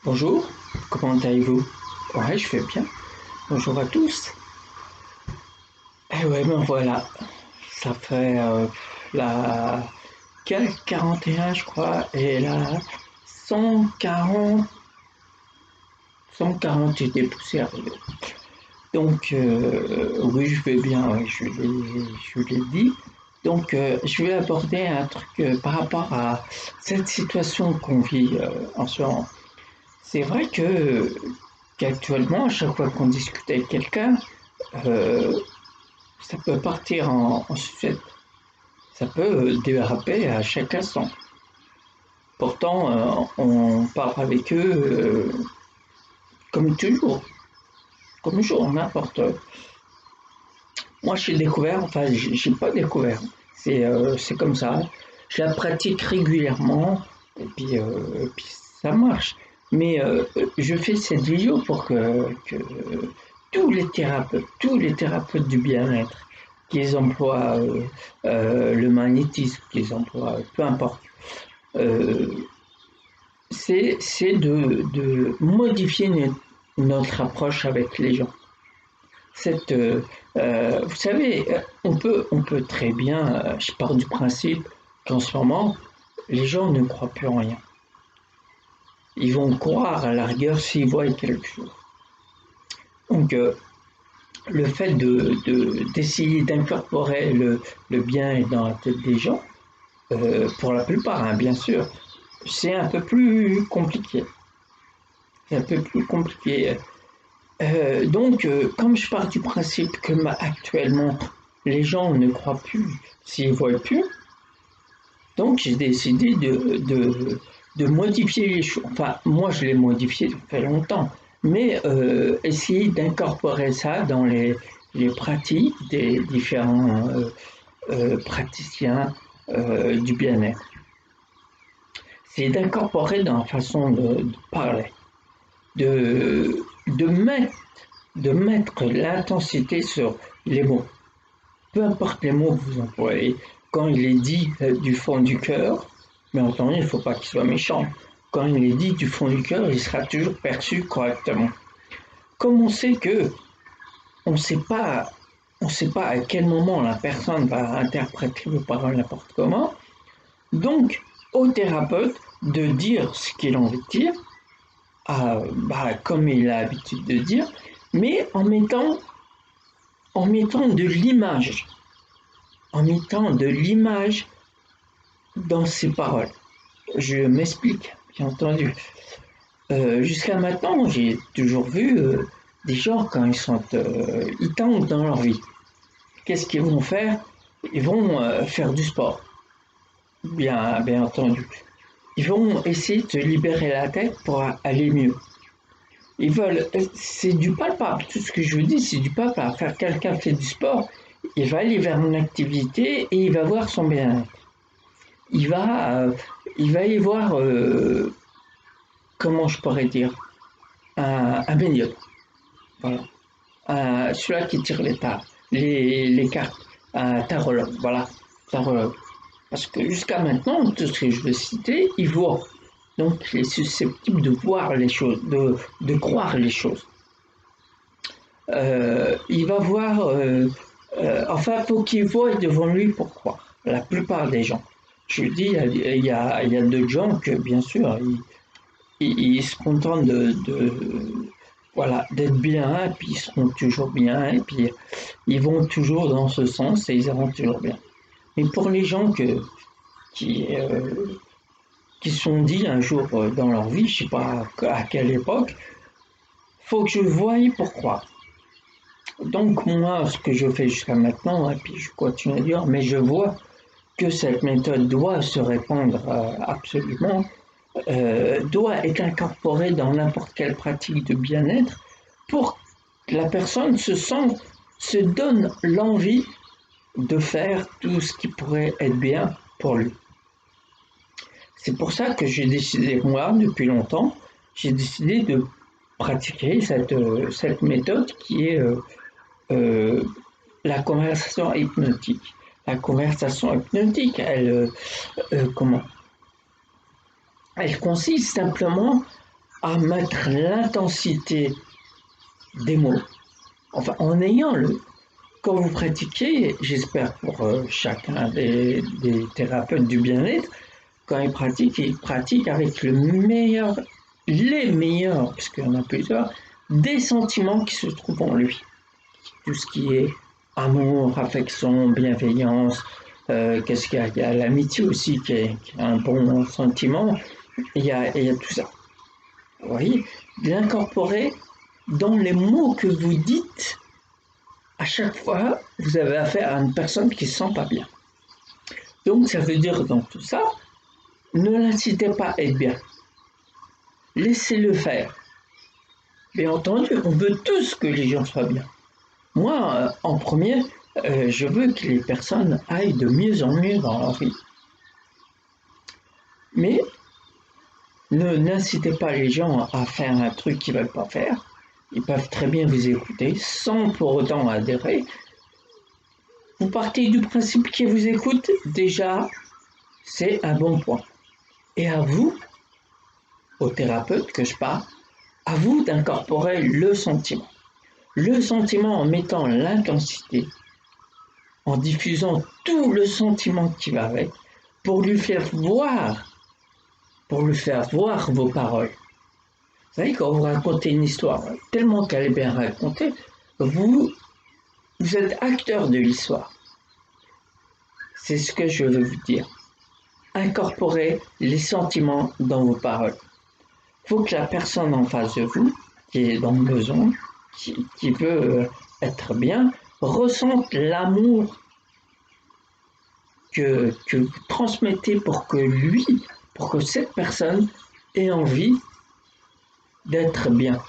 Bonjour, comment allez-vous? Ouais, je vais bien. Bonjour à tous. Eh ouais, ben voilà, ça fait la 41, je crois, et la 140, 140 et des poussières. Donc, oui, je vais bien, ouais, je l'ai dit. Donc, je vais aborder un truc par rapport à cette situation qu'on vit en ce moment. C'est vrai qu'actuellement, à chaque fois qu'on discute avec quelqu'un, euh, ça peut partir en sucette. Ça peut déraper à chaque instant. Pourtant, on parle avec eux comme toujours, comme toujours, n'importe. Moi, j'ai découvert, enfin, j'ai pas découvert. C'est comme ça. Je la pratique régulièrement et puis ça marche. Mais je fais cette vidéo pour que tous les thérapeutes du bien-être, qu'ils emploient le magnétisme, qu'ils emploient, peu importe, euh, c'est de modifier notre approche avec les gens. Vous savez, on peut très bien, je pars du principe qu'en ce moment, les gens ne croient plus en rien. Ils vont croire à la rigueur s'ils voient quelque chose. Donc, le fait d'essayer d'incorporer le bien dans la tête des gens, pour la plupart, hein, bien sûr, c'est un peu plus compliqué. C'est un peu plus compliqué. Donc, comme je pars du principe que actuellement, les gens ne croient plus s'ils ne voient plus, donc j'ai décidé de modifier les choses. Enfin, moi, je l'ai modifié depuis longtemps, mais essayer d'incorporer ça dans les pratiques des différents praticiens du bien-être. C'est d'incorporer dans la façon de parler, de mettre l'intensité sur les mots. Peu importe les mots que vous employez, quand il est dit du fond du cœur, mais entendu, il ne faut pas qu'il soit méchant. Quand il est dit du fond du cœur, il sera toujours perçu correctement. Comme on sait que on ne sait pas à quel moment la personne va interpréter vos paroles n'importe comment, donc au thérapeute de dire ce qu'il a envie de dire, comme il a l'habitude de dire, mais en mettant de l'image, en mettant de l'image dans ses paroles. Je m'explique, bien entendu. Jusqu'à maintenant, j'ai toujours vu des gens quand ils tentent dans leur vie. Qu'est-ce qu'ils vont faire? Ils vont faire du sport, bien entendu. Ils vont essayer de se libérer la tête pour aller mieux. C'est du palpable. Tout ce que je vous dis, c'est du palpable. Faire quelqu'un fait du sport, il va aller vers une activité et il va voir son bien-être. Il va, il va y voir, comment je pourrais dire, un médium. Voilà. Celui-là qui tire les cartes, un tarologue. Voilà, tarologue. Parce que jusqu'à maintenant, tout ce que je veux citer, il voit. Donc, il est susceptible de voir les choses, de croire les choses. Il va voir, enfin, il faut qu'il voie devant lui pour croire. La plupart des gens. Je dis, il y a d'autres gens que, bien sûr, ils se contentent voilà, d'être bien, et puis ils seront toujours bien, et puis ils vont toujours dans ce sens et ils iront toujours bien. Mais pour les gens qui, euh, qui se sont dit un jour dans leur vie, je ne sais pas à quelle époque, faut que je voie pour croire. Donc moi, ce que je fais jusqu'à maintenant, et puis je continue à dire, mais je vois que cette méthode doit se répandre absolument, doit être incorporée dans n'importe quelle pratique de bien-être pour que la personne se donne l'envie de faire tout ce qui pourrait être bien pour lui. C'est pour ça que j'ai décidé, moi, depuis longtemps, j'ai décidé de pratiquer cette méthode qui est euh, la conversation hypnotique. La conversation hypnotique, comment? Elle consiste simplement à mettre l'intensité des mots, enfin en ayant le... Quand vous pratiquez, j'espère pour chacun des thérapeutes du bien-être, quand ils pratiquent avec le meilleur, les meilleurs, parce qu'il y en a plusieurs, des sentiments qui se trouvent en lui. Tout ce qui est amour, affection, bienveillance, qu'est-ce qu'il y a? Il y a l'amitié aussi qui est un bon sentiment. Il y a tout ça. Vous voyez, l'incorporer dans les mots que vous dites. À chaque fois, vous avez affaire à une personne qui ne se sent pas bien. Donc, ça veut dire dans tout ça, ne l'incitez pas à être bien. Laissez-le faire. Bien entendu, on veut tous que les gens soient bien. Moi, en premier, je veux que les personnes aillent de mieux en mieux dans leur vie. Mais n'incitez pas les gens à faire un truc qu'ils ne veulent pas faire. Ils peuvent très bien vous écouter sans pour autant adhérer. Vous partez du principe qu'ils vous écoutent, déjà, c'est un bon point. Et à vous, au thérapeute que je parle, à vous d'incorporer le sentiment. Le sentiment en mettant l'intensité, en diffusant tout le sentiment qui va avec, pour lui faire voir vos paroles. Vous savez, quand vous racontez une histoire, tellement qu'elle est bien racontée, vous êtes acteur de l'histoire. C'est ce que je veux vous dire. Incorporez les sentiments dans vos paroles. Il faut que la personne en face de vous, qui est dans le besoin, qui veut être bien, ressente l'amour que vous transmettez pour que cette personne ait envie d'être bien.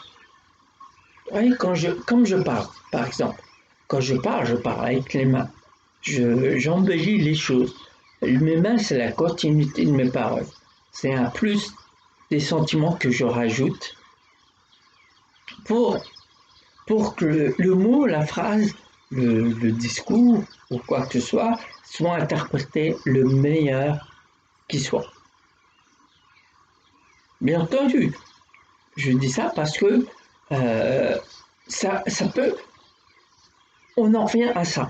Oui, comme je parle, par exemple, quand je parle avec les mains. J'embellis les choses. Mes mains, c'est la continuité de mes paroles. C'est un plus des sentiments que je rajoute pour, pour que le mot, la phrase, le discours ou quoi que ce soit interprété le meilleur qui soit. Bien entendu, je dis ça parce que ça peut... On en revient à ça.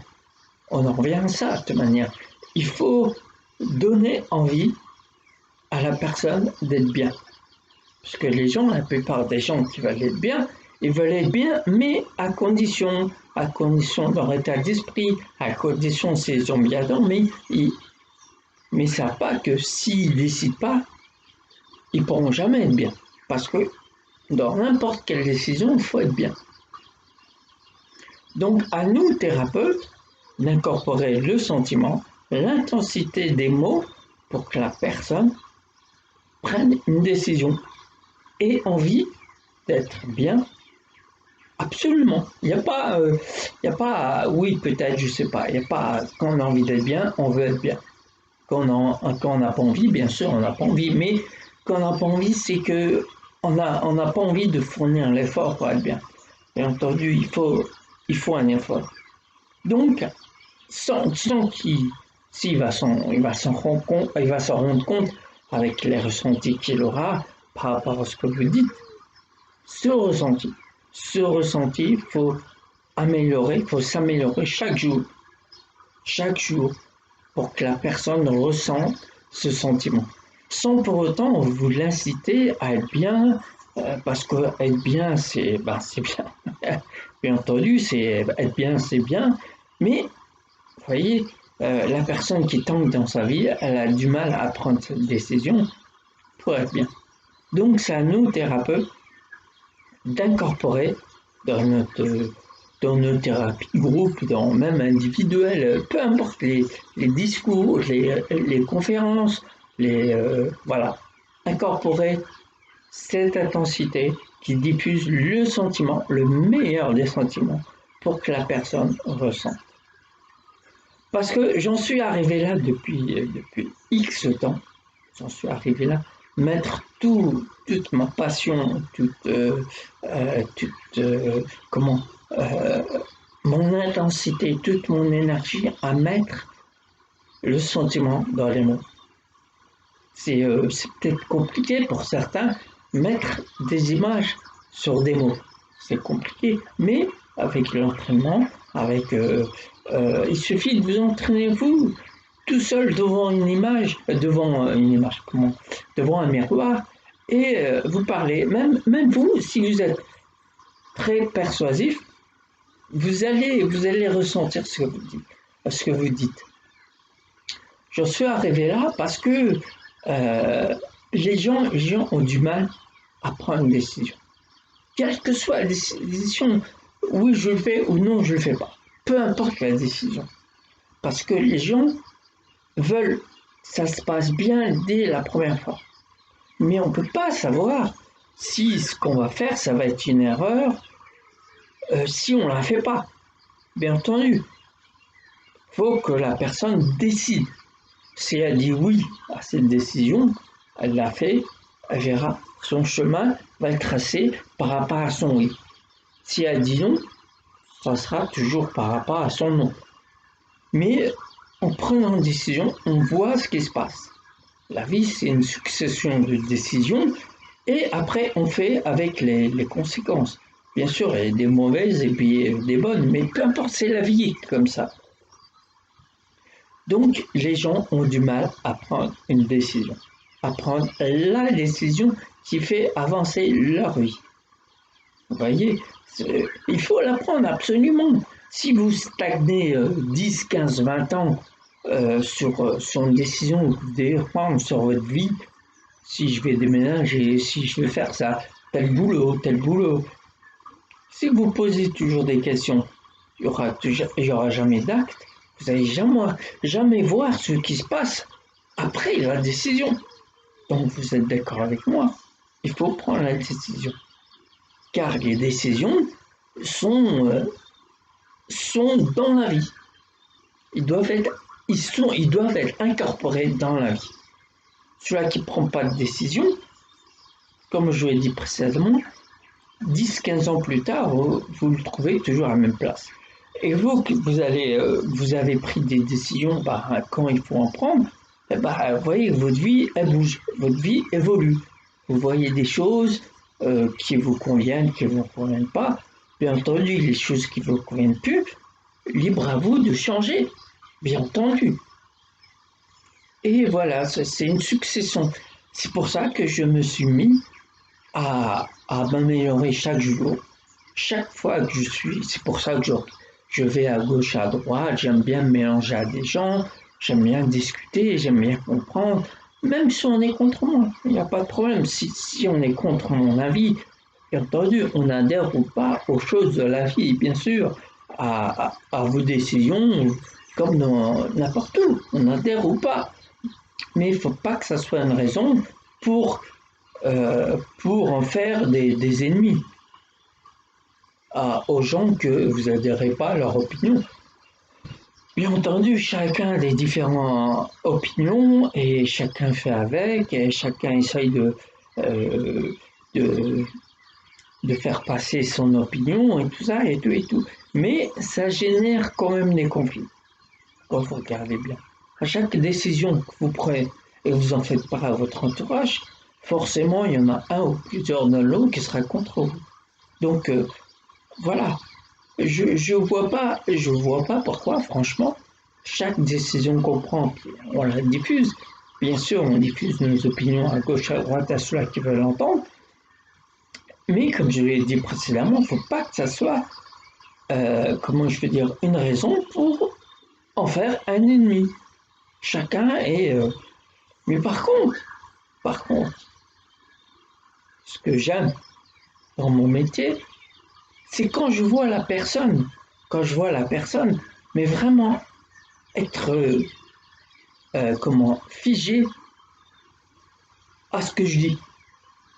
On en revient à ça de toute manière. Il faut donner envie à la personne d'être bien. Parce que les gens, la plupart des gens qui veulent être bien, ils veulent être bien, mais à condition de leur état d'esprit, à condition s'ils ont bien dormi, ils ne savent pas que s'ils ne décident pas, ils ne pourront jamais être bien. Parce que dans n'importe quelle décision, il faut être bien. Donc à nous, thérapeutes, d'incorporer le sentiment, l'intensité des mots pour que la personne prenne une décision et envie d'être bien. Absolument. Il n'y a pas, oui, peut-être, je sais pas. Il n'y a pas, quand on a envie d'être bien, on veut être bien. Quand on n'a pas envie, bien sûr, on n'a pas envie. Mais quand on n'a pas envie, c'est que on n'a pas envie de fournir l'effort pour être bien. Bien entendu, il faut un effort. Donc, sans s'il va s'en rendre compte avec les ressentis qu'il aura par rapport à ce que vous dites, ce ressenti, il faut s'améliorer chaque jour, pour que la personne ressente ce sentiment, sans pour autant vous l'inciter à être bien, parce que être bien, c'est bien. Bien entendu, être bien, c'est bien, mais vous voyez, la personne qui tangue dans sa vie, elle a du mal à prendre cette décision pour être bien. Donc, c'est à nous, thérapeutes, d'incorporer dans nos thérapies groupe, même individuelles, peu importe les discours, les conférences, voilà, incorporer cette intensité qui diffuse le sentiment, le meilleur des sentiments, pour que la personne ressente. Parce que j'en suis arrivé là depuis X temps, j'en suis arrivé là, mettre toute ma passion, comment, euh, mon intensité, toute mon énergie à mettre le sentiment dans les mots. C'est peut-être compliqué pour certains, mettre des images sur des mots. C'est compliqué, mais avec l'entraînement, il suffit de vous entraîner vous tout seul devant un miroir, et vous parlez. Même vous, si vous êtes très persuasif, vous allez ressentir ce que vous dites. J'en suis arrivé là parce que les gens ont du mal à prendre une décision. Quelle que soit la décision, oui je le fais ou non je le fais pas. Peu importe la décision. Parce que les gens veulent que ça se passe bien dès la première fois. Mais on ne peut pas savoir si ce qu'on va faire, ça va être une erreur si on ne la fait pas. Bien entendu, il faut que la personne décide. Si elle dit oui à cette décision, elle l'a fait, elle verra. Son chemin va être tracé par rapport à son oui. Si elle dit non, ça sera toujours par rapport à son non. Mais en prenant une décision, on voit ce qui se passe. La vie, c'est une succession de décisions et après, on fait avec les conséquences. Bien sûr, il y a des mauvaises et puis des bonnes, mais peu importe, c'est la vie comme ça. Donc, les gens ont du mal à prendre une décision, à prendre la décision qui fait avancer leur vie. Vous voyez, il faut la prendre absolument. Si vous stagnez 10, 15, 20 ans sur une décision que vous devez prendre sur votre vie, si je vais déménager, si je vais faire ça, tel boulot. Si vous posez toujours des questions, il y aura jamais d'acte. Vous n'allez jamais voir ce qui se passe après la décision. Donc vous êtes d'accord avec moi. Il faut prendre la décision. Car les décisions sont dans la vie. Ils doivent être incorporés dans la vie. Celui qui ne prend pas de décision, comme je l'ai dit précédemment, 10-15 ans plus tard, vous le trouvez toujours à la même place. Et vous avez pris des décisions quand il faut en prendre, vous voyez que votre vie, elle bouge, votre vie évolue. Vous voyez des choses qui vous conviennent, qui ne vous conviennent pas. Bien entendu, les choses qui ne vous conviennent plus, libre à vous de changer, bien entendu. Et voilà, c'est une succession. C'est pour ça que je me suis mis à m'améliorer chaque jour. Chaque fois que c'est pour ça que je vais à gauche, à droite, j'aime bien me mélanger à des gens, j'aime bien discuter, j'aime bien comprendre, même si on est contre moi, il n'y a pas de problème. Si on est contre mon avis, bien entendu, on adhère ou pas aux choses de la vie, bien sûr, à vos décisions, comme dans n'importe où, on adhère ou pas. Mais il ne faut pas que ça soit une raison pour en faire des ennemis aux gens que vous n'adhérez pas à leur opinion. Bien entendu, chacun a des différentes opinions et chacun fait avec et chacun essaye euh, de, de faire passer son opinion et tout ça et tout. Mais ça génère quand même des conflits. Quand vous regardez bien. À chaque décision que vous prenez et vous en faites part à votre entourage, forcément il y en a un ou plusieurs dans l'eau qui sera contre vous. Donc voilà, je vois pas pourquoi, franchement, chaque décision qu'on prend, on la diffuse. Bien sûr, on diffuse nos opinions à gauche, à droite, à ceux qui veulent l'entendre. Mais comme je l'ai dit précédemment, il ne faut pas que ça soit, une raison pour en faire un ennemi. Chacun est. Mais par contre, ce que j'aime dans mon métier, c'est quand je vois la personne, mais vraiment être figé à ce que je dis,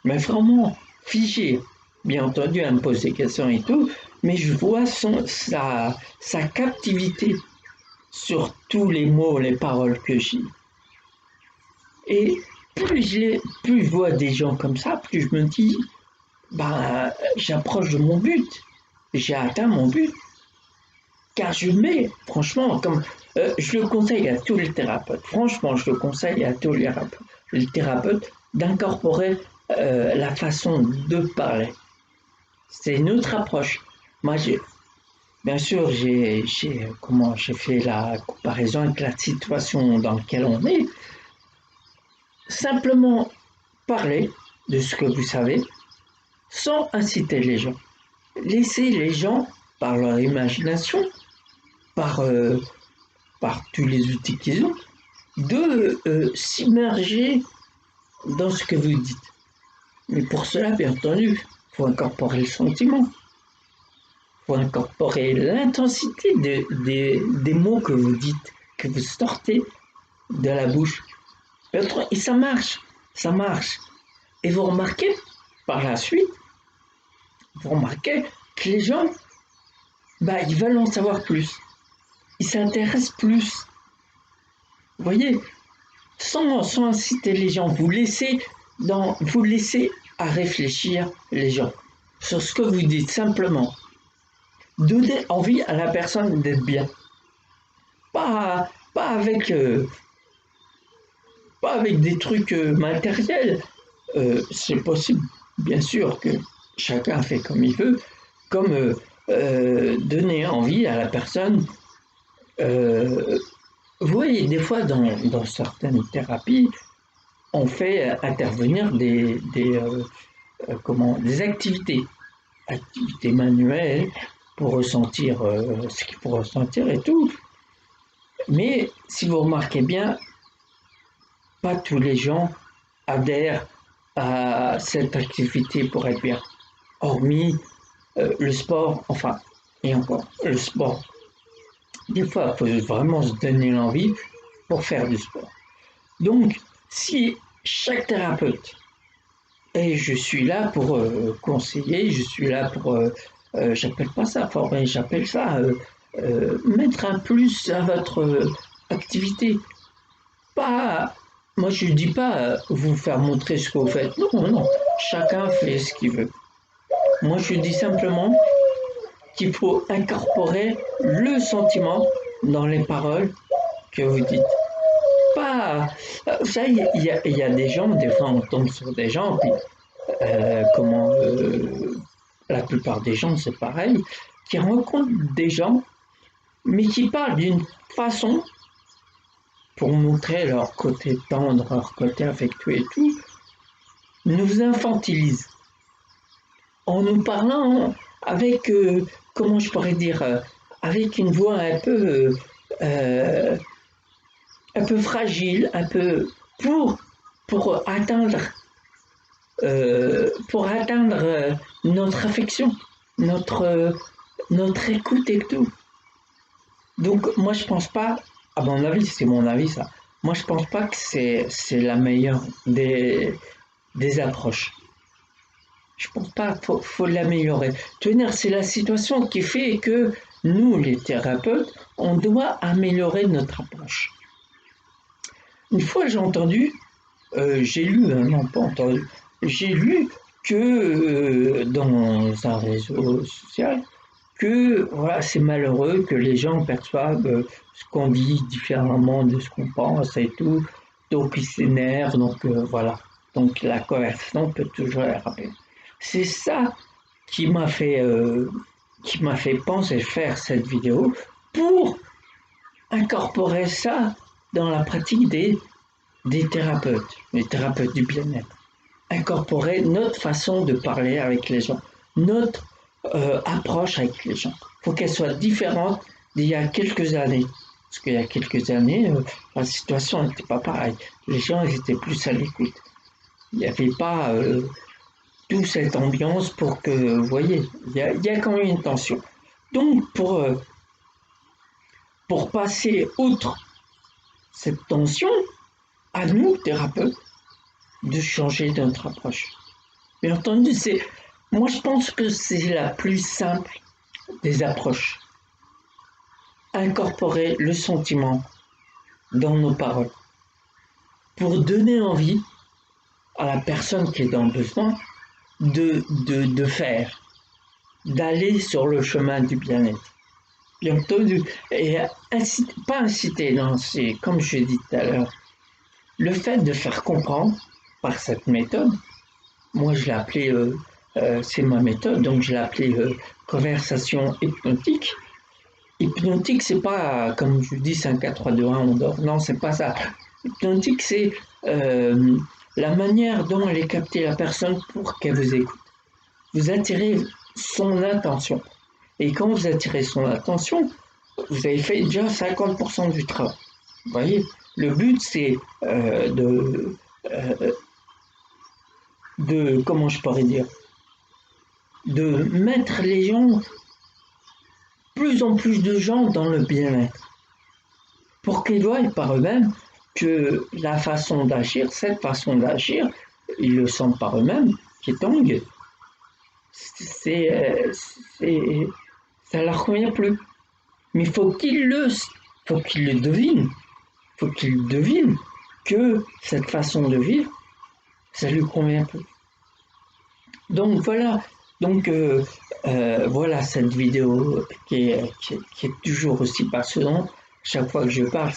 mais vraiment figé. Bien entendu, elle me pose des questions et tout, mais je vois sa captivité sur tous les mots, les paroles que je dis. Et plus je vois des gens comme ça, plus je me dis, j'approche de mon but, j'ai atteint mon but. Car je mets, franchement, je le conseille à tous les thérapeutes, franchement, je le conseille à tous les thérapeutes d'incorporer la façon de parler. C'est une autre approche. Moi, bien sûr, j'ai fait la comparaison avec la situation dans laquelle on est. Simplement parler de ce que vous savez sans inciter les gens. Laissez les gens, par leur imagination, par, euh, par tous les outils qu'ils ont, de s'immerger dans ce que vous dites. Mais pour cela, bien entendu, il faut incorporer le sentiment, il faut incorporer l'intensité des mots que vous dites, que vous sortez de la bouche. Et ça marche, ça marche. Et vous remarquez, par la suite, vous remarquez que les gens, ils veulent en savoir plus. Ils s'intéressent plus. Vous voyez, sans inciter les gens, vous laissez à réfléchir les gens sur ce que vous dites simplement. Donnez envie à la personne d'être bien. Pas avec, pas avec des trucs matériels. C'est possible, bien sûr, que chacun fait comme il veut, comme donner envie à la personne. Vous voyez, des fois, dans certaines thérapies, on fait intervenir des activités manuelles pour ressentir ce qu'il faut ressentir et tout. Mais si vous remarquez bien, pas tous les gens adhèrent à cette activité pour être bien. Hormis le sport, enfin, et encore, le sport. Des fois, il faut vraiment se donner l'envie pour faire du sport. Donc, si chaque thérapeute, et je suis là pour conseiller, je suis là pour, j'appelle pas ça former, j'appelle ça mettre un plus à votre activité. Pas, moi je ne dis pas vous faire montrer ce que vous faites. Non, non, chacun fait ce qu'il veut. Moi je dis simplement qu'il faut incorporer le sentiment dans les paroles que vous dites. Pas, ça, il y a des gens, des fois on tombe sur des gens, puis comment la plupart des gens c'est pareil, qui rencontrent des gens, mais qui parlent d'une façon pour montrer leur côté tendre, leur côté affectueux et tout, nous infantilisent en nous parlant avec, comment je pourrais dire, avec une voix euh, un peu fragile, un peu pour, pour atteindre, pour atteindre notre affection, notre écoute et tout. Donc moi je pense pas, à mon avis, c'est mon avis ça, moi je pense pas que c'est la meilleure des approches. Je pense pas, faut l'améliorer. Tenir, c'est la situation qui fait que nous, les thérapeutes, on doit améliorer notre approche. Une fois j'ai lu, non pas entendu, j'ai lu que dans un réseau social, que voilà, c'est malheureux que les gens perçoivent ce qu'on dit différemment de ce qu'on pense et tout, donc ils s'énervent, donc voilà. Donc la conversation peut toujours être rapide. C'est ça qui qui m'a fait penser faire cette vidéo pour incorporer ça dans la pratique des thérapeutes du bien-être. Incorporer notre façon de parler avec les gens, notre approche avec les gens. Il faut qu'elle soit différente d'il y a quelques années. Parce qu'il y a quelques années, la situation n'était pas pareille. Les gens ils étaient plus à l'écoute. Il n'y avait pas toute cette ambiance pour que, vous voyez, il y a quand même une tension. Donc, pour passer outre cette tension, à nous, thérapeutes, de changer notre approche. Bien entendu, moi je pense que c'est la plus simple des approches. Incorporer le sentiment dans nos paroles pour donner envie à la personne qui est dans le besoin de faire, d'aller sur le chemin du bien-être. Bien entendu, et pas inciter, non, c'est comme je l'ai dit tout à l'heure, le fait de faire comprendre par cette méthode moi je l'ai appelé, c'est ma méthode, donc je l'ai appelé conversation hypnotique. Hypnotique, c'est pas comme je dis, c'est un 4, 3, 2, 1, on dort. Non, c'est pas ça. Hypnotique, c'est la manière dont elle est captée la personne pour qu'elle vous écoute. Vous attirez son attention. Et quand vous attirez son attention, vous avez fait déjà 50% du travail. Vous voyez, le but, c'est comment je pourrais dire, de mettre les gens, plus en plus de gens dans le bien-être, pour qu'ils voient par eux-mêmes que la façon d'agir, cette façon d'agir, ils le sentent par eux-mêmes, qui est Tong, ça leur convient plus. Mais faut qu'ils le devinent, faut qu'ils devinent que cette façon de vivre, ça lui convient plus. Donc voilà, voilà cette vidéo qui est toujours aussi passionnante. Chaque fois que je parle,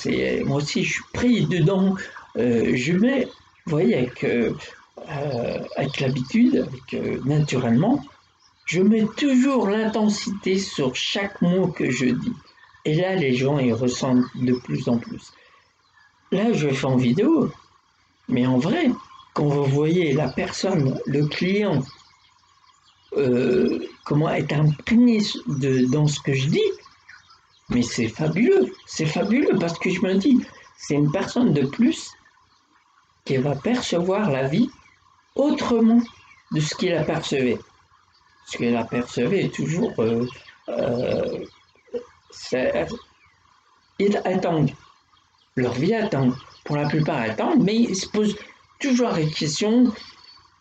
moi aussi je suis pris dedans. Je mets, vous voyez, avec l'habitude, naturellement, je mets toujours l'intensité sur chaque mot que je dis. Et là, les gens ils ressentent de plus en plus. Là, je fais en vidéo, mais en vrai, quand vous voyez la personne, le client, comment être imprégné dans ce que je dis, mais c'est fabuleux parce que je me dis, c'est une personne de plus qui va percevoir la vie autrement de ce qu'il apercevait. Ce qu'il apercevait est toujours ils attendent, leur vie attend, pour la plupart attendent, mais ils se posent toujours la question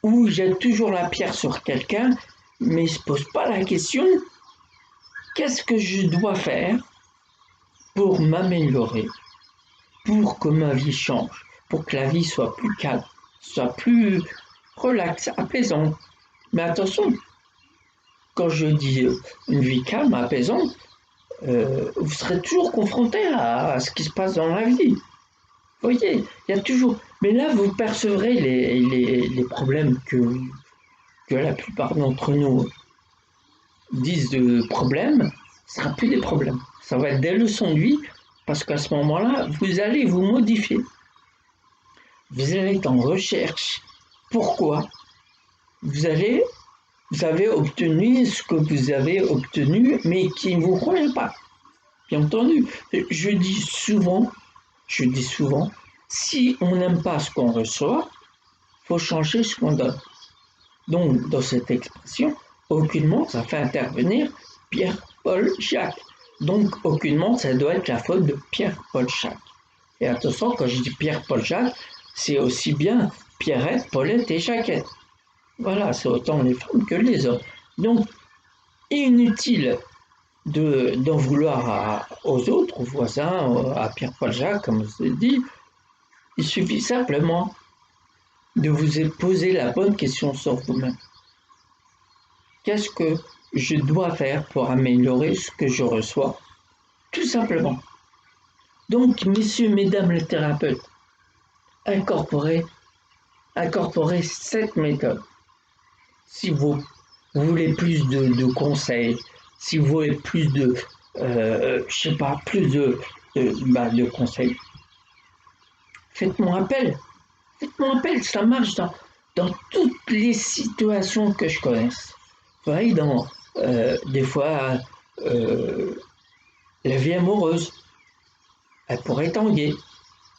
où j'ai toujours la pierre sur quelqu'un, mais ils ne se posent pas la question qu'est-ce que je dois faire pour m'améliorer, pour que ma vie change, pour que la vie soit plus calme, soit plus relaxe, apaisante. Mais attention, quand je dis une vie calme, apaisante, vous serez toujours confronté à ce qui se passe dans la vie. Vous voyez, il y a toujours. Mais là, vous percevrez les problèmes que la plupart d'entre nous disent de problèmes, ce ne sera plus des problèmes. Ça va être des leçons de vie, parce qu'à ce moment-là, vous allez vous modifier. Vous allez être en recherche. Pourquoi vous avez obtenu ce que vous avez obtenu, mais qui ne vous convient pas. Bien entendu, je dis souvent, si on n'aime pas ce qu'on reçoit, il faut changer ce qu'on donne. Donc, dans cette expression, aucunement, ça fait intervenir Pierre, Paul, Jacques. Donc, aucunement, ça doit être la faute de Pierre, Paul, Jacques. Et attention, quand je dis Pierre, Paul, Jacques, c'est aussi bien Pierrette, Paulette et Jacquette. Voilà, c'est autant les femmes que les hommes. Donc, inutile d'en vouloir aux autres, aux voisins, à Pierre, Paul, Jacques, comme je l'ai dit. Il suffit simplement de vous poser la bonne question sur vous-même. Qu'est-ce que je dois faire pour améliorer ce que je reçois? Tout simplement. Donc, messieurs, mesdames les thérapeutes, incorporez cette méthode. Si vous voulez plus de conseils, si vous voulez plus de, de conseils, faites-moi appel. Faites-moi appel, ça marche dans toutes les situations que je connaisse. Vous voyez, des fois, la vie amoureuse, elle pourrait tanguer.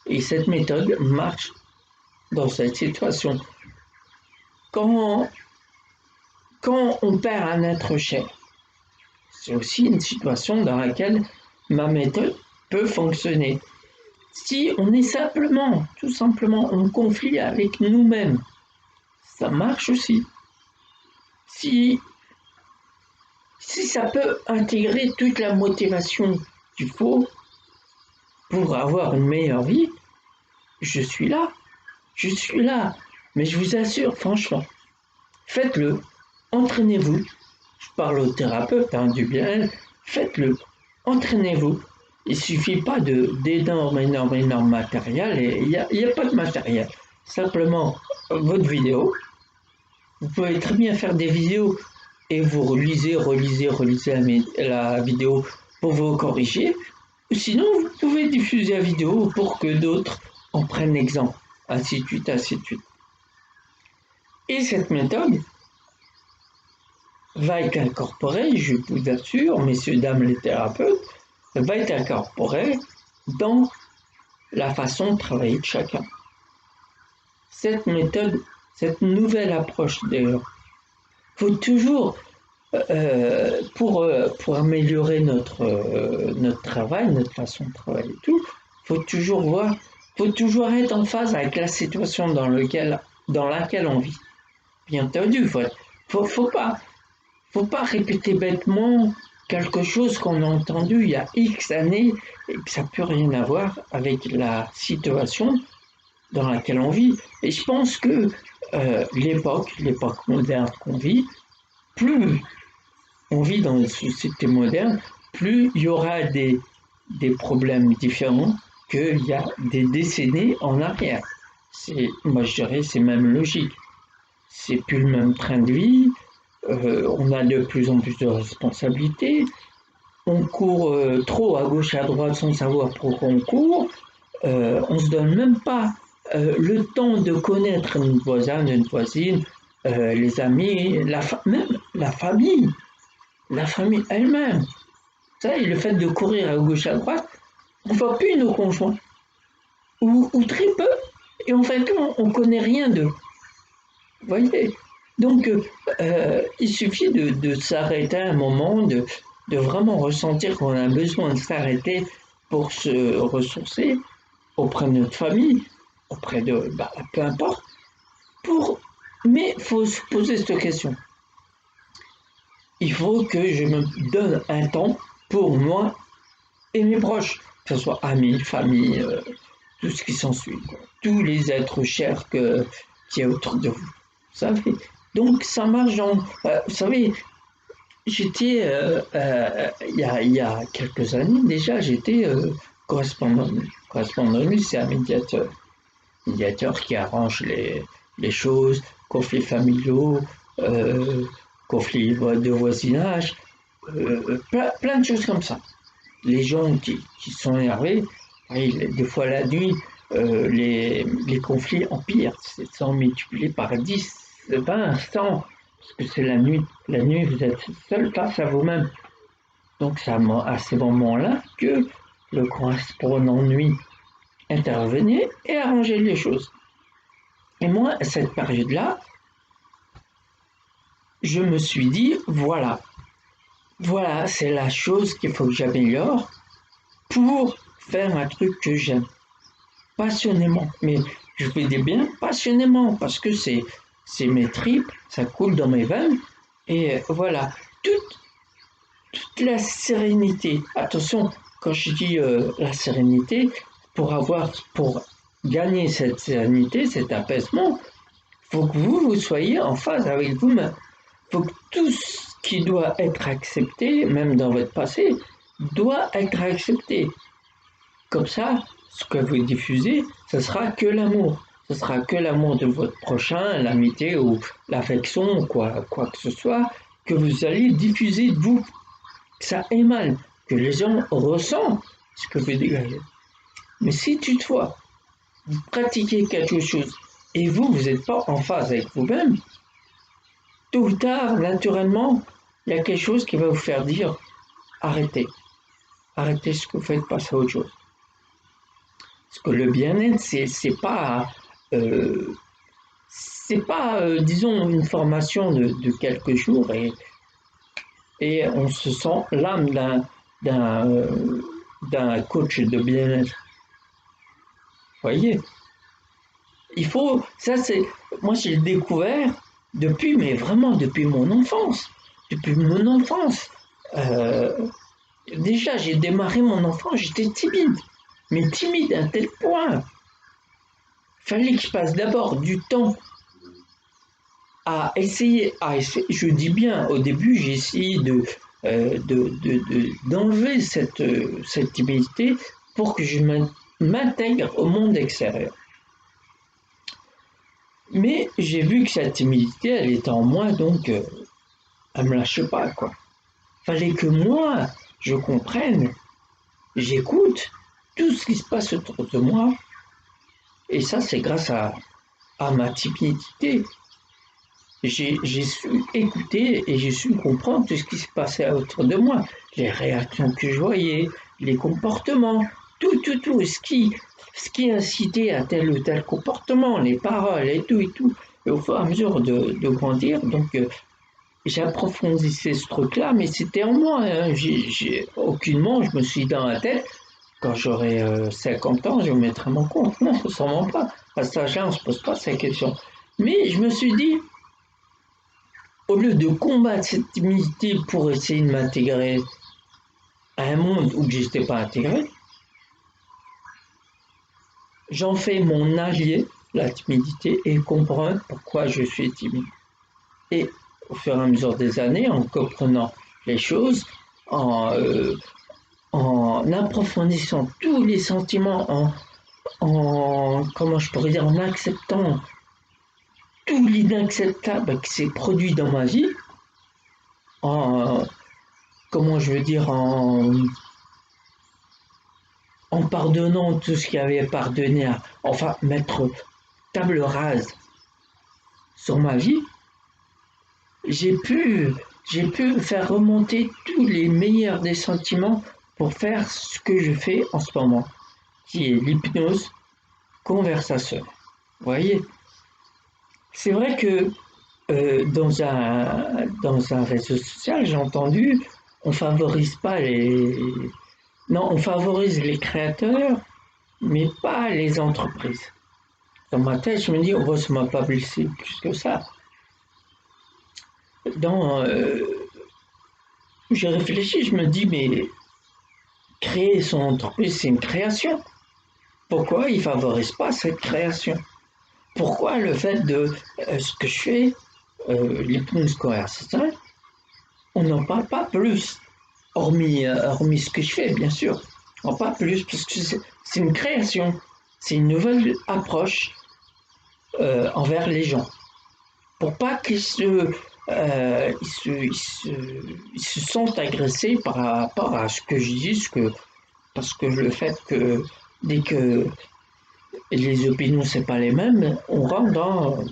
Et cette méthode marche dans cette situation. Quand on perd un être cher, c'est aussi une situation dans laquelle ma méthode peut fonctionner. Si on est tout simplement en conflit avec nous-mêmes, ça marche aussi. Si ça peut intégrer toute la motivation qu'il faut pour avoir une meilleure vie, je suis là. Mais je vous assure, franchement, faites-le, entraînez-vous. Je parle au thérapeute du bien, faites-le, entraînez-vous. Il ne suffit pas d'énorme matériel, et il n'y a pas de matériel. Simplement votre vidéo, Vous pouvez très bien faire des vidéos et vous relisez la vidéo pour vous corriger. Sinon, vous pouvez diffuser la vidéo pour que d'autres en prennent exemple, ainsi de suite, ainsi de suite. Et cette méthode va être incorporée, je vous assure, messieurs, dames les thérapeutes, va être incorporée dans la façon de travailler de chacun. Cette méthode, cette nouvelle approche d'ailleurs, faut toujours, pour améliorer notre travail, notre façon de travailler et tout, faut toujours être en phase avec la situation dans laquelle on vit. Bien entendu, faut pas répéter bêtement quelque chose qu'on a entendu il y a X années et que ça n'a plus rien à voir avec la situation dans laquelle on vit. Et je pense que l'époque moderne qu'on vit, plus on vit dans une société moderne, plus il y aura des problèmes différents qu'il y a des décennies en arrière. Moi je dirais c'est même logique. C'est plus le même train de vie, on a de plus en plus de responsabilités, on court trop à gauche et à droite sans savoir pourquoi on court, on se donne même pas le temps de connaître notre voisin, notre voisine, les amis, même la famille elle-même. Ça, et le fait de courir à gauche et à droite, on ne voit plus nos conjoints, ou très peu, et en fait on ne connaît rien d'eux. Vous voyez? Donc, il suffit de s'arrêter un moment, de vraiment ressentir qu'on a besoin de s'arrêter pour se ressourcer auprès de notre famille, auprès de, peu importe, mais il faut se poser cette question. Il faut que je me donne un temps pour moi et mes proches, que ce soit amis, famille, tout ce qui s'ensuit, tous les êtres chers qu'il y a autour de vous. Vous savez. Donc ça marche vous savez, j'étais, il y a quelques années déjà, j'étais correspondant. Correspondant, c'est un médiateur qui arrange les choses, conflits familiaux, conflits de voisinage, plein de choses comme ça. Les gens qui sont énervés, des fois la nuit, les conflits empirent, c'est multiplié par 10, 20, 100, parce que c'est la nuit. La nuit, vous êtes seul face à vous-même. Donc c'est à ces moments-là que le correspondant nuit intervenait et arrangeait les choses. Et moi, à cette période-là, je me suis dit, voilà, c'est la chose qu'il faut que j'améliore pour faire un truc que j'aime passionnément. Mais je fais des biens passionnément parce que c'est mes tripes, ça coule dans mes veines. Et voilà, toute la sérénité. Attention, quand je dis la sérénité, pour gagner cette sérénité, cet apaisement, il faut que vous soyez en phase avec vous-même. Il faut que tout ce qui doit être accepté, même dans votre passé, doit être accepté. Comme ça, ce que vous diffusez, ce sera que l'amour. Ce sera que l'amour de votre prochain, l'amitié ou l'affection, quoi que ce soit, que vous allez diffuser de vous. Ça émane, que les gens ressentent ce que vous dégagez. Mais si toutefois, vous pratiquez quelque chose et vous n'êtes pas en phase avec vous-même, tôt ou tard, naturellement, il y a quelque chose qui va vous faire dire arrêtez. Arrêtez ce que vous faites, passez à autre chose. Parce que le bien-être, c'est pas, disons, une formation de quelques jours et on se sent l'âme d'un coach de bien-être. Vous voyez? Moi j'ai découvert mais vraiment depuis mon enfance. Depuis mon enfance. Déjà, j'ai démarré mon enfance, j'étais timide. Mais timide à un tel point. Fallait que je passe d'abord du temps à essayer, je dis bien, au début, j'ai essayé d'enlever cette timidité pour que je m'intègre au monde extérieur. Mais j'ai vu que cette timidité, elle était en moi, donc elle me lâchait pas, quoi. Fallait que moi, je comprenne, j'écoute tout ce qui se passe autour de moi. Et ça, c'est grâce à ma timidité. J'ai su écouter et j'ai su comprendre tout ce qui se passait autour de moi. Les réactions que je voyais, les comportements, tout. Ce qui incitait à tel ou tel comportement, les paroles et tout et tout. Et au fur et à mesure de grandir, donc j'approfondissais ce truc-là, mais c'était en moi, hein. Aucunement, je me suis dit dans la tête, quand j'aurai 50 ans, je me mettrai mon compte. Non, sûrement pas. À cet âge-là, on ne se pose pas ces questions. Mais je me suis dit, au lieu de combattre cette timidité pour essayer de m'intégrer à un monde où je n'étais pas intégré, j'en fais mon allié, la timidité, et comprendre pourquoi je suis timide. Et au fur et à mesure des années, en comprenant les choses, en, euh, en approfondissant tous les sentiments, comment je pourrais dire, en acceptant tout l'inacceptable qui s'est produit dans ma vie, en, comment je veux dire, en pardonnant tout ce qui avait pardonné, enfin mettre table rase sur ma vie, j'ai pu, j'ai pu faire remonter tous les meilleurs des sentiments pour faire ce que je fais en ce moment, qui est l'hypnose conversationnelle. Vous voyez, c'est vrai que dans un réseau social, j'ai entendu, on favorise pas les... Non, on favorise les créateurs, mais pas les entreprises. Dans ma tête, je me dis, oh, ça m'a pas blessé plus que ça. Dans, j'ai réfléchi, je me dis, mais créer son entreprise, c'est une création. Pourquoi ils ne favorisent pas cette création? Pourquoi le fait de ce que je fais, l'hypnose conversationnelle, on n'en parle pas plus, hormis ce que je fais, bien sûr. On n'en parle plus, parce que c'est une création, c'est une nouvelle approche envers les gens. Pour pas ils se sentent agressés par rapport à ce que je dis, parce que le fait que dès que les opinions c'est pas les mêmes, on rentre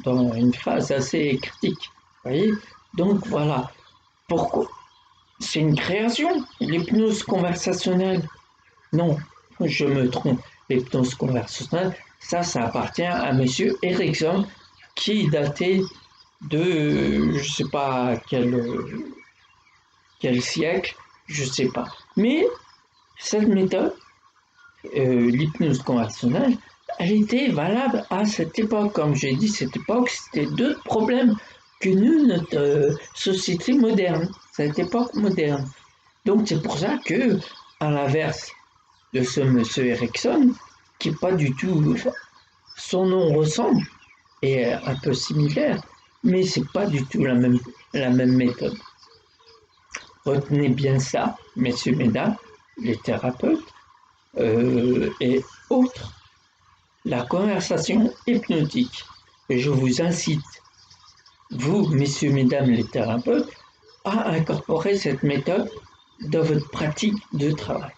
dans une phase assez critique. Vous voyez? Donc voilà. Pourquoi? C'est une création, l'hypnose conversationnelle. Non, je me trompe. L'hypnose conversationnelle, ça appartient à Monsieur Erickson, qui datait de, je sais pas quel siècle, je sais pas. Mais cette méthode, l'hypnose conversationnelle, elle était valable à cette époque. Comme j'ai dit, cette époque, c'était d'autres problèmes que nous, notre société moderne, cette époque moderne. Donc c'est pour ça que, à l'inverse de ce monsieur Erickson, qui n'est pas du tout, son nom ressemble et est un peu similaire, mais c'est pas du tout la même méthode. Retenez bien ça, messieurs, mesdames, les thérapeutes et autres, la conversation hypnotique. Et je vous incite, vous, messieurs, mesdames, les thérapeutes, à incorporer cette méthode dans votre pratique de travail.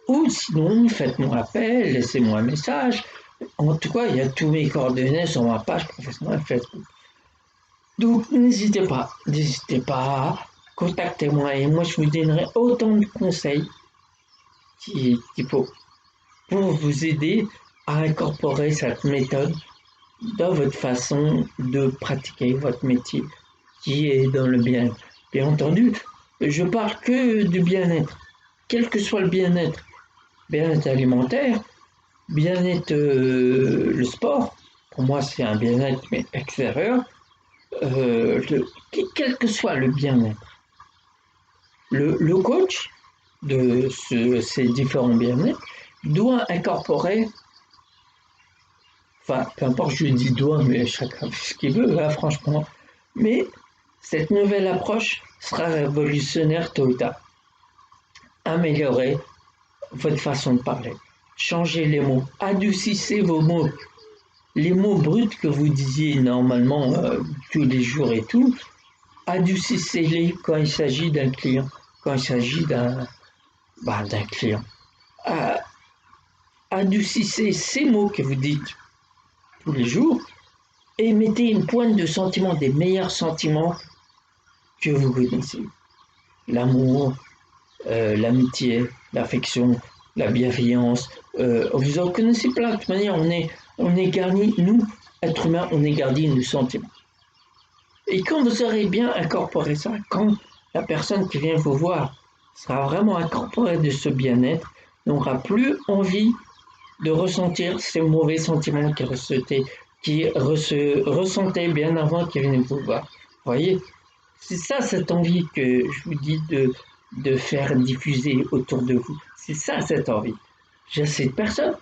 Ou sinon, faites-moi appel, laissez-moi un message. En tout cas, il y a tous mes coordonnées sur ma page professionnelle Facebook. Donc, n'hésitez pas, contactez-moi et moi je vous donnerai autant de conseils qu'il faut pour vous aider à incorporer cette méthode dans votre façon de pratiquer votre métier qui est dans le bien-être. Bien entendu, je parle que du bien-être, quel que soit le bien-être alimentaire, bien-être le sport, pour moi c'est un bien-être mais extérieur, quel que soit le bien-être. Le coach de ces différents bien-être doit incorporer, enfin peu importe je dis doit, mais chacun fait ce qu'il veut, hein, franchement, mais cette nouvelle approche sera révolutionnaire tôt ou tard. Améliorer votre façon de parler, changez les mots, adoucissez vos mots, les mots bruts que vous disiez normalement tous les jours et tout, adoucissez-les quand il s'agit d'un client, quand il s'agit d'un client. Euh, Adoucissez ces mots que vous dites tous les jours et mettez une pointe de sentiments, des meilleurs sentiments que vous connaissez. L'amour, l'amitié, l'affection, la bienveillance. Vous en connaissez plein. De toute manière, on est garni, nous, êtres humains, on est garni de sentiments. Et quand vous aurez bien incorporé ça, quand la personne qui vient vous voir sera vraiment incorporée de ce bien-être, n'aura plus envie de ressentir ces mauvais sentiments qu'il ressentait bien avant qu'il vienne vous voir. Vous voyez, c'est ça cette envie que je vous dis de faire diffuser autour de vous. C'est ça cette envie. J'ai cette personne.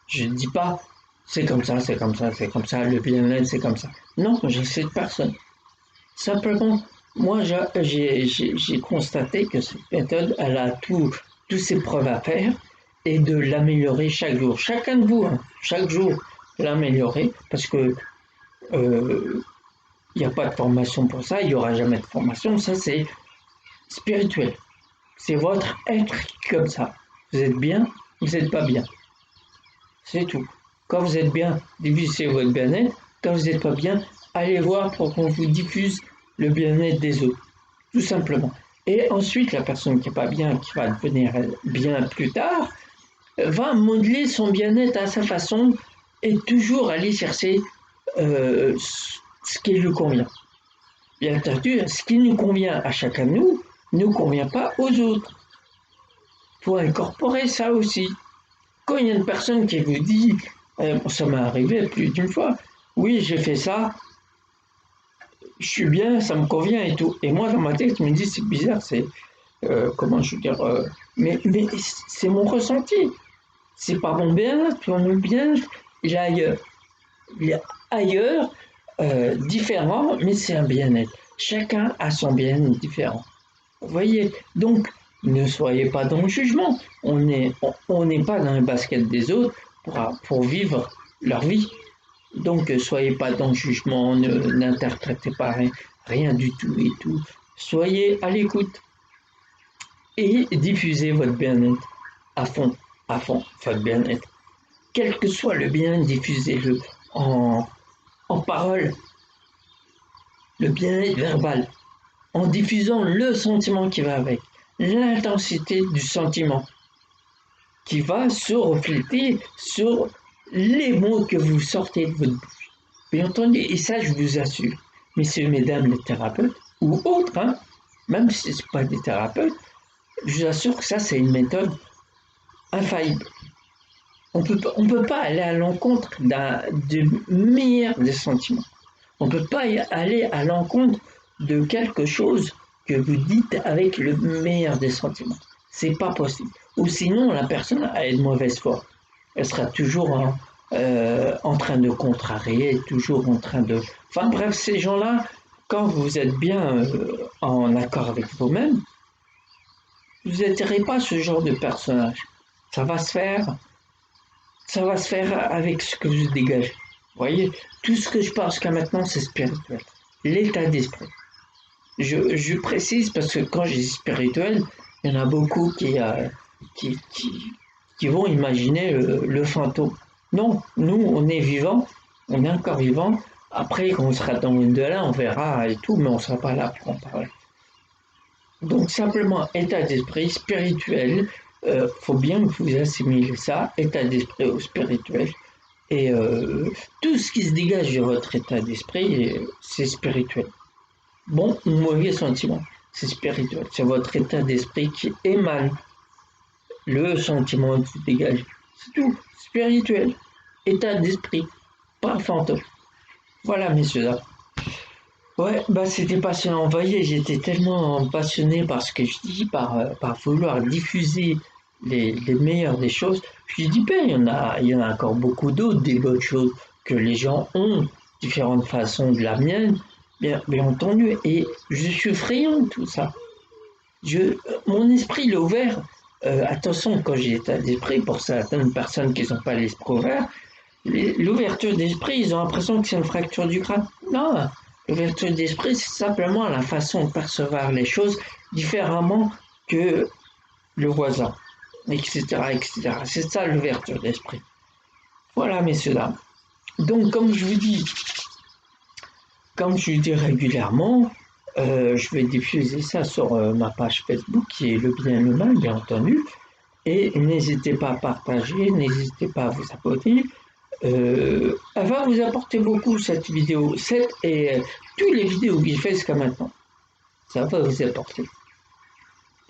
Je ne dis pas c'est comme ça, c'est comme ça, c'est comme ça, le bien-être c'est comme ça. Non, j'ai cette personne. Simplement, moi j'ai constaté que cette méthode, elle a tous ses preuves à faire et de l'améliorer chaque jour. Chacun de vous, hein, chaque jour, l'améliorer parce que il n'y a pas de formation pour ça, il n'y aura jamais de formation. Ça, c'est spirituel. C'est votre être comme ça. Vous êtes bien, vous n'êtes pas bien. C'est tout. Quand vous êtes bien, diffusez votre bien-être. Quand vous n'êtes pas bien, allez voir pour qu'on vous diffuse le bien-être des autres. Tout simplement. Et ensuite, la personne qui n'est pas bien, qui va devenir bien plus tard, va modeler son bien-être à sa façon et toujours aller chercher ce qui lui convient. Bien entendu, ce qui nous convient à chacun de nous ne convient pas aux autres. Il faut incorporer ça aussi. Quand il y a une personne qui vous dit, ça m'est arrivé plus d'une fois, oui, j'ai fait ça, je suis bien, ça me convient et tout. Et moi, dans ma tête, je me dis, c'est bizarre, comment je veux dire, mais c'est mon ressenti. C'est pas mon bien, mon bien, il est ailleurs. Il est ailleurs, différent, mais c'est un bien-être. Chacun a son bien-être différent. Vous voyez, donc ne soyez pas dans le jugement. On n'est pas dans le basket des autres pour vivre leur vie. Donc soyez pas dans le jugement, n'interprétez pas rien du tout et tout. Soyez à l'écoute et diffusez votre bien-être à fond, votre bien-être. Quel que soit le bien, diffusez-le en parole, le bien-être verbal, en diffusant le sentiment qui va avec, l'intensité du sentiment qui va se refléter sur les mots que vous sortez de votre bouche. Bien entendu, et ça je vous assure, messieurs, mesdames les thérapeutes, ou autres, hein, même si ce n'est pas des thérapeutes, je vous assure que ça c'est une méthode infaillible. On peut pas aller à l'encontre du meilleur des sentiments. On ne peut pas aller à l'encontre de quelque chose que vous dites avec le meilleur des sentiments. C'est pas possible. Ou sinon, la personne a une mauvaise foi. Elle sera toujours en train de contrarier, toujours en train de... Enfin bref, ces gens-là, quand vous êtes bien en accord avec vous-même, vous n'attirez pas ce genre de personnage. Ça va se faire, ça va se faire avec ce que vous dégagez. Vous voyez, tout ce que je parle jusqu'à maintenant, c'est spirituel. L'état d'esprit. Je précise parce que quand je dis spirituel, il y en a beaucoup qui, qui, qui vont imaginer le fantôme. Non, nous, on est vivant, on est encore vivant. Après, quand on sera dans l'au-delà, on verra et tout, mais on ne sera pas là pour en parler. Donc, simplement, état d'esprit spirituel, faut bien que vous assimilez ça, état d'esprit au spirituel. Et tout ce qui se dégage de votre état d'esprit, c'est spirituel. Bon ou mauvais sentiment, c'est spirituel. C'est votre état d'esprit qui émane le sentiment que vous dégagez. C'est tout, spirituel. État d'esprit, pas fantôme. Voilà, messieurs, dames. Ouais, bah c'était passionnant. Vous voyez, j'étais tellement passionné par ce que je dis, par vouloir diffuser les meilleures des choses. Je dis, ben, il y en a encore beaucoup d'autres, des bonnes choses que les gens ont, différentes façons de la mienne, bien entendu. Et je suis friand de tout ça. Mon esprit il est ouvert. Attention, quand j'ai état d'esprit, pour certaines personnes qui n'ont pas l'esprit ouvert, L'ouverture d'esprit, ils ont l'impression que c'est une fracture du crâne. Non, l'ouverture d'esprit, c'est simplement la façon de percevoir les choses différemment que le voisin, etc., etc. C'est ça l'ouverture d'esprit. Voilà, messieurs, dames. Donc, comme je vous dis régulièrement, je vais diffuser ça sur ma page Facebook qui est Le Bien et le Mal, bien entendu. Et n'hésitez pas à partager, n'hésitez pas à vous abonner. Elle va vous apporter beaucoup cette vidéo, cette et toutes les vidéos que j'ai fait jusqu'à maintenant. Ça va vous apporter.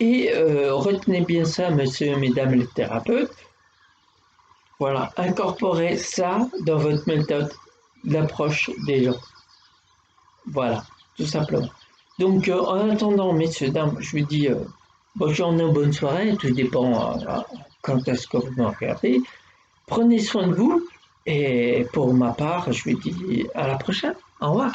Et retenez bien ça, messieurs et mesdames les thérapeutes. Voilà, incorporez ça dans votre méthode d'approche des gens. Voilà, tout simplement. Donc, en attendant, messieurs, dames, je vous dis bonne journée ou bonne soirée, tout dépend quand est-ce que vous me regardez. Prenez soin de vous et pour ma part, je vous dis à la prochaine. Au revoir.